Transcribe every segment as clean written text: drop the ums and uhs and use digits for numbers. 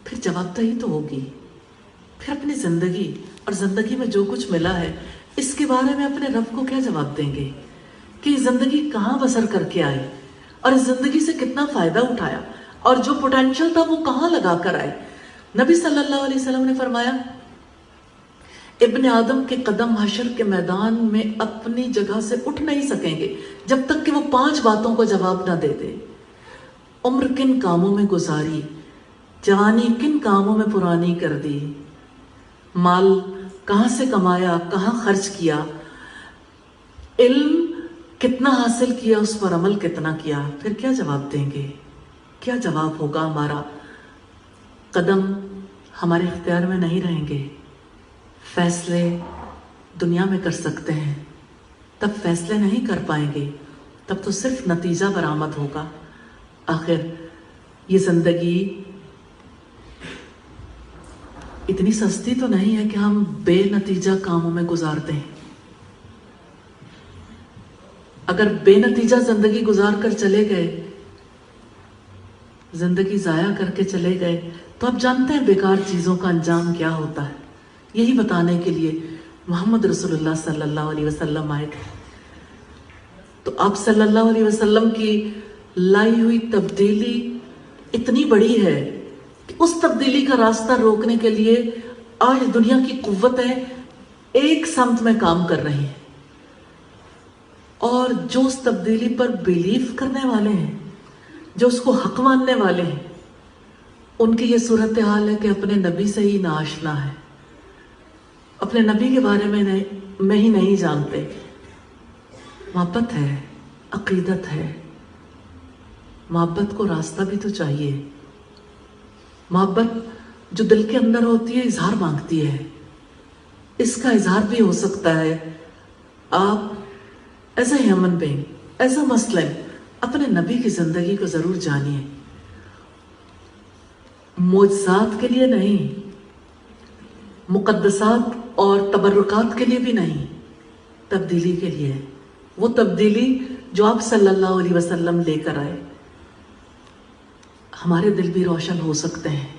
फिर जवाबदेही तो होगी। फिर अपनी जिंदगी और जिंदगी में जो कुछ मिला है इसके बारे में अपने रब को क्या जवाब देंगे कि जिंदगी कहाँ बसर करके आई और इस जिंदगी से कितना फायदा उठाया और जो पोटेंशियल था वो कहाँ लगा कर आए। नबी सल्लल्लाहु अलैहि वसल्लम ने फरमाया, इब्न आदम के कदम हशर के मैदान में अपनी जगह से उठ नहीं सकेंगे जब तक कि वो 5 बातों को जवाब ना दे दे। उम्र किन कामों में गुजारी, जवानी किन कामों में पुरानी कर दी, माल कहाँ से कमाया, कहाँ खर्च किया, इल्म कितना हासिल किया, उस पर अमल कितना किया। फिर क्या जवाब देंगे, क्या जवाब होगा हमारा। कदम हमारे इख्तियार में नहीं रहेंगे। फैसले दुनिया में कर सकते हैं, तब फैसले नहीं कर पाएंगे, तब तो सिर्फ नतीजा बरामद होगा। आखिर ये जिंदगी इतनी सस्ती तो नहीं है कि हम बेनतीजा कामों में गुजार दें। अगर बेनतीजा जिंदगी गुजार कर चले गए, जिंदगी जाया करके चले गए, तो आप जानते हैं बेकार चीजों का अंजाम क्या होता है। यही बताने के लिए मोहम्मद रसूलुल्लाह सल्लल्लाहु अलैहि वसल्लम आए थे। तो आप सल्लल्लाहु अलैहि वसल्लम की लाई हुई तब्दीली इतनी बड़ी है कि उस तब्दीली का रास्ता रोकने के लिए आज दुनिया की कुव्वतें एक समत में काम कर रही हैं, और जो उस तब्दीली पर बिलीव करने वाले हैं, जो उसको हक मानने वाले हैं, उनकी ये सूरत हाल है कि अपने नबी से ही नाआशना है, अपने नबी के बारे में ही नहीं जानते। मोहब्बत है, अकीदत है, मोहब्बत को रास्ता भी तो चाहिए। मोहब्बत जो दिल के अंदर होती है इजहार मांगती है। इसका इजहार भी हो सकता है आप as a human being, as a Muslim अपने नबी की जिंदगी को जरूर जानिए। मोजज़ात के लिए नहीं, मुकद्दसात और तबर्रुकात के लिए भी नहीं, तब्दीली के लिए। वो तब्दीली जो आप सल्लल्लाहु अलैहि वसल्लम लेकर आए। हमारे दिल भी रोशन हो सकते हैं,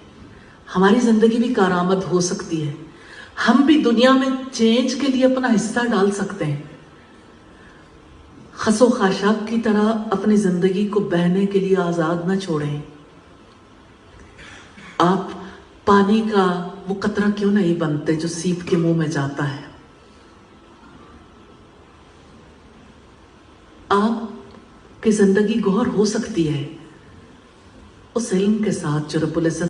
हमारी जिंदगी भी कारआमद हो सकती है। हम भी दुनिया में चेंज के लिए अपना हिस्सा डाल सकते हैं। खसो खाशाब की तरह अपनी जिंदगी को बहने के लिए आजाद न छोड़ें। आप पानी का वो कतरा क्यों नहीं बनते जो सीप के मुंह में जाता है। आपकी जिंदगी गौर हो सकती है उस इल्म के साथ जो रब्बुल इज्जत